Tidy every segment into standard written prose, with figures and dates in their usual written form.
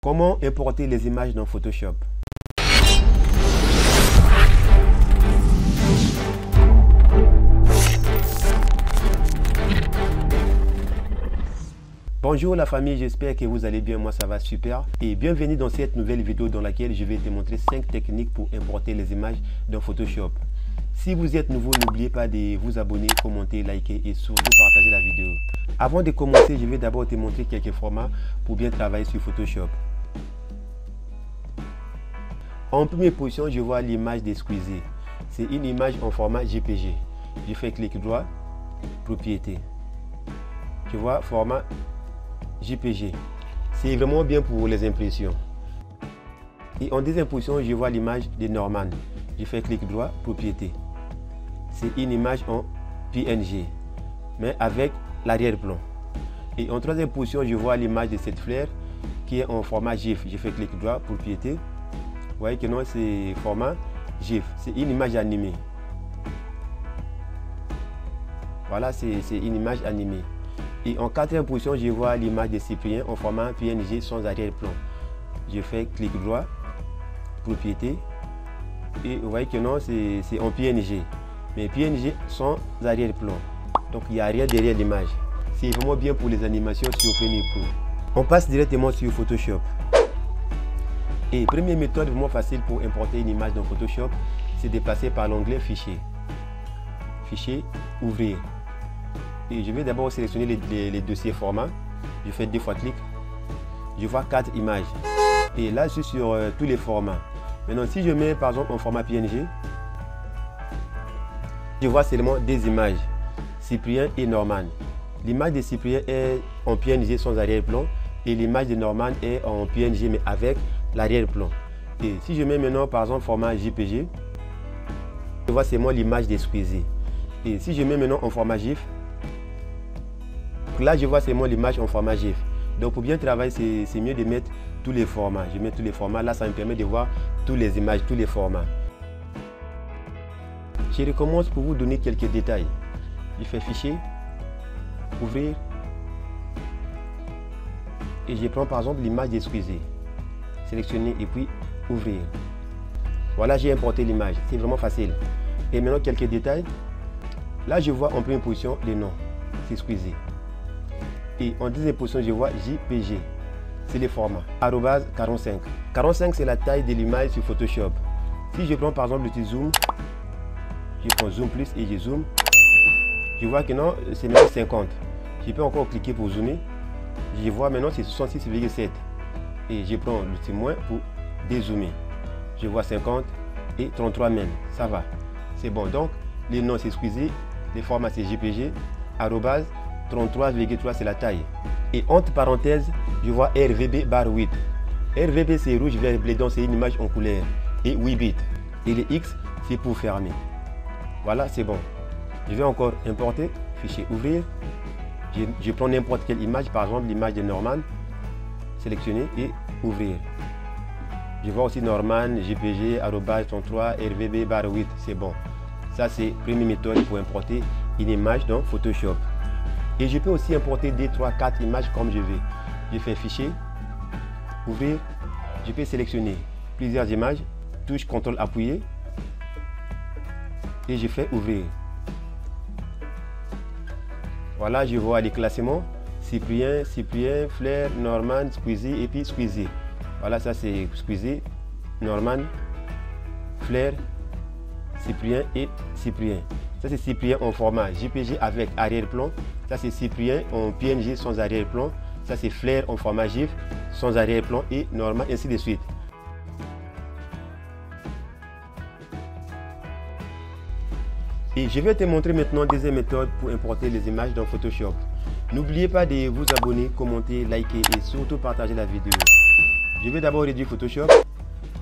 Comment importer les images dans Photoshop? Bonjour la famille, j'espère que vous allez bien, moi ça va super. Et bienvenue dans cette nouvelle vidéo dans laquelle je vais te montrer 5 techniques pour importer les images dans Photoshop. Si vous êtes nouveau, n'oubliez pas de vous abonner, commenter, liker et surtout partager la vidéo. Avant de commencer, je vais d'abord te montrer quelques formats pour bien travailler sur Photoshop. En première position, je vois l'image de Squeezie. C'est une image en format JPG. Je fais clic droit, propriété. Tu vois, format JPG. C'est vraiment bien pour les impressions. Et en deuxième position, je vois l'image de Norman. Je fais clic droit, propriété. C'est une image en PNG, mais avec l'arrière-plan. Et en troisième position, je vois l'image de cette fleur qui est en format GIF. Je fais clic droit, propriété. Vous voyez que non, c'est format GIF. C'est une image animée. Voilà, c'est une image animée. Et en quatrième position, je vois l'image de Cyprien en format PNG sans arrière-plan. Je fais clic droit, propriété. Et vous voyez que non, c'est en PNG. Mais PNG sans arrière-plan. Donc il n'y a rien derrière l'image. C'est vraiment bien pour les animations sur Premiere Pro. On passe directement sur Photoshop. Et première méthode vraiment facile pour importer une image dans Photoshop, c'est de passer par l'onglet Fichier. Fichier, Ouvrir. Et je vais d'abord sélectionner les dossiers format. Je fais 2 fois clic. Je vois 4 images. Et là, je suis sur tous les formats. Maintenant, si je mets par exemple en format PNG, je vois seulement 2 images, Cyprien et Norman. L'image de Cyprien est en PNG sans arrière-plan et l'image de Norman est en PNG mais avec l'arrière-plan. Et si je mets maintenant par exemple format JPG, je vois seulement l'image de Squeezie. Et si je mets maintenant en format GIF, là je vois seulement l'image en format GIF. Donc pour bien travailler, c'est mieux de mettre tous les formats. Je mets tous les formats, là ça me permet de voir toutes les images, tous les formats. Je recommence pour vous donner quelques détails. Je fais Fichier, Ouvrir. Et je prends par exemple l'image de Squeezie. Sélectionner et puis Ouvrir. Voilà, j'ai importé l'image. C'est vraiment facile. Et maintenant quelques détails. Là je vois en première position les noms. C'est Squeezie. Et en deuxième position, je vois JPG. C'est le format. @45. 45, c'est la taille de l'image sur Photoshop. Si je prends par exemple le petit zoom, je prends zoom plus et je zoome. Je vois que non, c'est maintenant 50. Je peux encore cliquer pour zoomer. Je vois maintenant c'est 66,7. Et je prends le petit moins pour dézoomer. Je vois 50 et 33 même. Ça va. C'est bon. Donc, les noms c'est Squeezie. Le format c'est JPG. @ 33,3 c'est la taille. Et entre parenthèses, je vois RVB/8. RVB c'est rouge, vert, bleu, donc c'est une image en couleur. Et 8 bits. Et le X c'est pour fermer. Voilà, c'est bon. Je vais encore importer, fichier ouvrir. Je prends n'importe quelle image, par exemple l'image de Norman. Sélectionner et ouvrir. Je vois aussi Norman, JPG, @ 33, RVB/8. C'est bon. Ça c'est première méthode pour importer une image dans Photoshop. Et je peux aussi importer 2, 3, 4 images comme je veux. Je fais Fichier, Ouvrir. Je peux sélectionner plusieurs images. Touche CTRL appuyé. Et je fais Ouvrir. Voilà, je vois les classements. Cyprien, Fleur, Norman, Squeezie et puis Squeezie. Voilà, ça c'est Squeezie, Norman, Fleur, Cyprien et Cyprien. Ça c'est Cyprien en format JPG avec arrière-plan. Ça c'est Cyprien en PNG sans arrière-plan. Ça c'est Fleur en format GIF sans arrière-plan et Norman, ainsi de suite. Et je vais te montrer maintenant deuxième méthode pour importer les images dans Photoshop. N'oubliez pas de vous abonner, commenter, liker et surtout partager la vidéo. Je vais d'abord réduire Photoshop.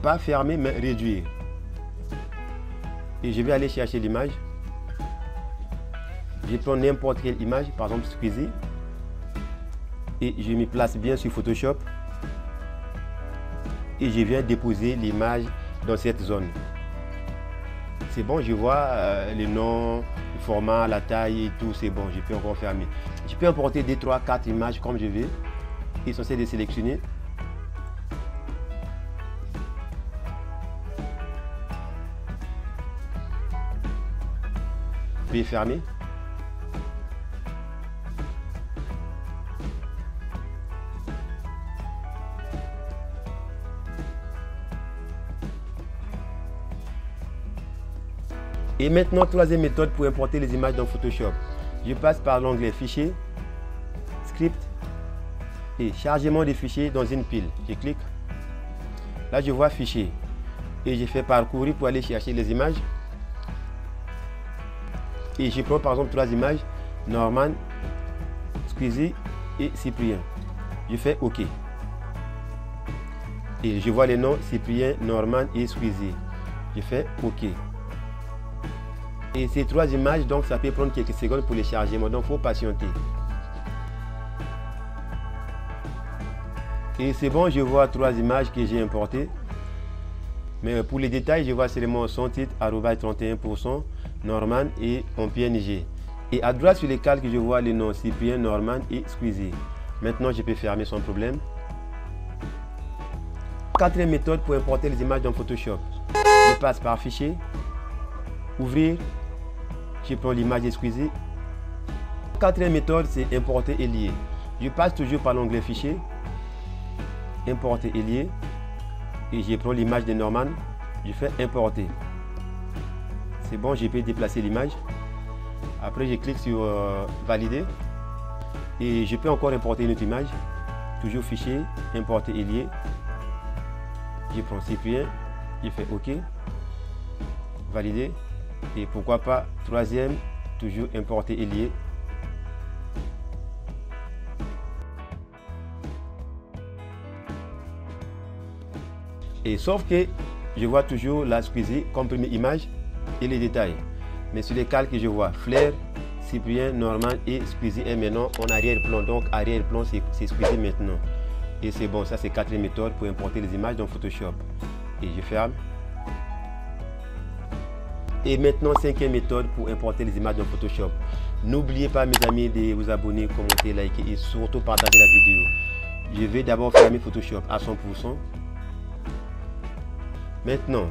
Pas fermer mais réduire. Et je vais aller chercher l'image. Je prends n'importe quelle image, par exemple Squeezie. Et je me place bien sur Photoshop. Et je viens déposer l'image dans cette zone. C'est bon, je vois les noms, le format, la taille et tout, c'est bon, je peux encore fermer. Je peux importer 2, 3, 4 images comme je veux. Essentiel de sélectionner. peux fermer. Et maintenant, troisième méthode pour importer les images dans Photoshop. Je passe par l'onglet Fichier, Script et Chargement des fichiers dans une pile. Je clique. Là, je vois Fichier. Et je fais parcourir pour aller chercher les images. Et je prends par exemple 3 images, Norman, Squeezie et Cyprien. Je fais OK. Et je vois les noms Cyprien, Norman et Squeezie. Je fais OK. Et ces 3 images, donc ça peut prendre quelques secondes pour les charger, donc il faut patienter. Et c'est bon, je vois 3 images que j'ai importées. Mais pour les détails, je vois seulement son titre, @31%, Norman et en PNG. Et à droite sur les calques, je vois les noms Cyprien, Norman et Squeezie. Maintenant, je peux fermer sans problème. Quatrième méthode pour importer les images dans Photoshop. Je passe par Fichier, Ouvrir. Je prends l'image de Squeezie. Quatrième méthode, c'est importer et lier. Je passe toujours par l'onglet Fichier, Importer et lier. Et je prends l'image de Norman. Je fais Importer. C'est bon, je peux déplacer l'image. Après, je clique sur Valider. Et je peux encore importer une autre image. Toujours Fichier, Importer et lier. Je prends Cyprien. Je fais OK. Valider. Et pourquoi pas, troisième, toujours importer et lier. Et sauf que je vois toujours la Squeezie comme première image et les détails. Mais sur les calques, je vois Flair, Cyprien, Norman et Squeezie est maintenant en arrière-plan. Donc arrière-plan, c'est Squeezie maintenant. Et c'est bon, ça c'est quatrième méthode pour importer les images dans Photoshop. Et je ferme. Et maintenant, cinquième méthode pour importer les images dans Photoshop. N'oubliez pas, mes amis, de vous abonner, commenter, liker et surtout partager la vidéo. Je vais d'abord fermer Photoshop à 100%. Maintenant,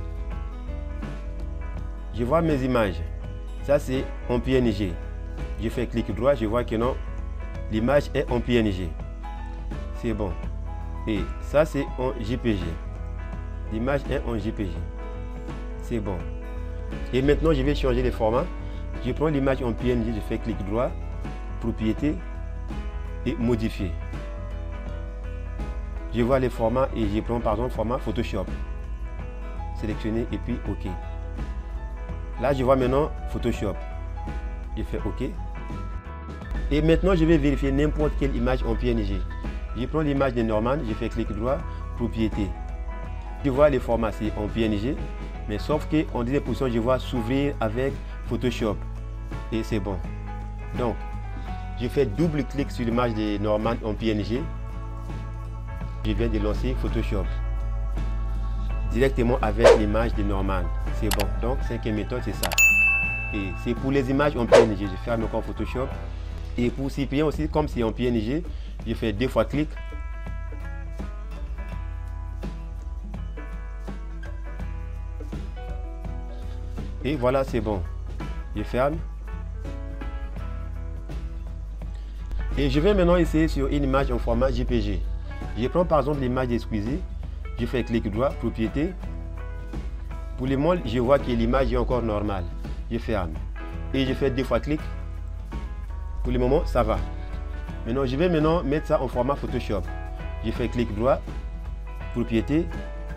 je vois mes images. Ça, c'est en PNG. Je fais clic droit, je vois que non, l'image est en PNG. C'est bon. Et ça, c'est en JPG. L'image est en JPG. C'est bon. Et maintenant, je vais changer les formats. Je prends l'image en PNG, je fais clic droit, propriété et modifier. Je vois les formats et je prends par exemple format Photoshop. Sélectionner et puis OK. Là, je vois maintenant Photoshop. Je fais OK. Et maintenant, je vais vérifier n'importe quelle image en PNG. Je prends l'image de Norman, je fais clic droit, propriété. Je vois les formats, c'est en PNG. Mais sauf que en deuxième position, je vois s'ouvrir avec Photoshop. Et c'est bon. Donc, je fais double clic sur l'image de Norman en PNG. Je viens de lancer Photoshop. Directement avec l'image de Norman. C'est bon. Donc, cinquième méthode, c'est ça. Et c'est pour les images en PNG. Je ferme encore Photoshop. Et pour Cyprien aussi, comme c'est en PNG, je fais 2 fois clic. Et voilà, c'est bon. Je ferme. Et je vais maintenant essayer sur une image en format JPG. Je prends par exemple l'image de Squeezie. Je fais clic droit, propriété. Pour le moment, je vois que l'image est encore normale. Je ferme. Et je fais 2 fois clic. Pour le moment, ça va. Maintenant, je vais mettre ça en format Photoshop. Je fais clic droit, propriété.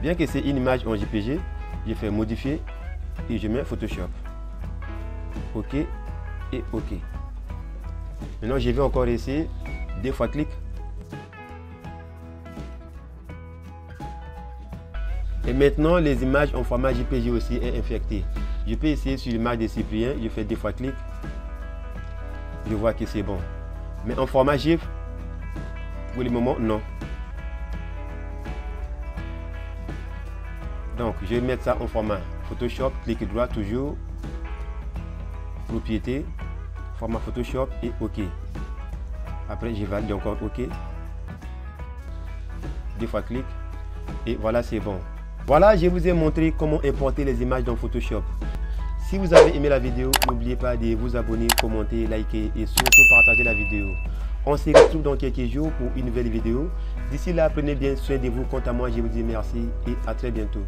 Bien que c'est une image en JPG, je fais modifier. Et je mets Photoshop. OK et OK. Maintenant, je vais encore essayer 2 fois clic. Et maintenant, les images en format JPG aussi est infectées. Je peux essayer sur l'image de Cyprien. Je fais 2 fois clic. Je vois que c'est bon. Mais en format GIF, pour le moment, non. Donc, je vais mettre ça en format Photoshop, clic droit toujours, propriété, format Photoshop et OK. Après, je valide encore OK. 2 fois clic et voilà, c'est bon. Voilà, je vous ai montré comment importer les images dans Photoshop. Si vous avez aimé la vidéo, n'oubliez pas de vous abonner, commenter, liker et surtout partager la vidéo. On se retrouve dans quelques jours pour une nouvelle vidéo. D'ici là, prenez bien soin de vous. Quant à moi, je vous dis merci et à très bientôt.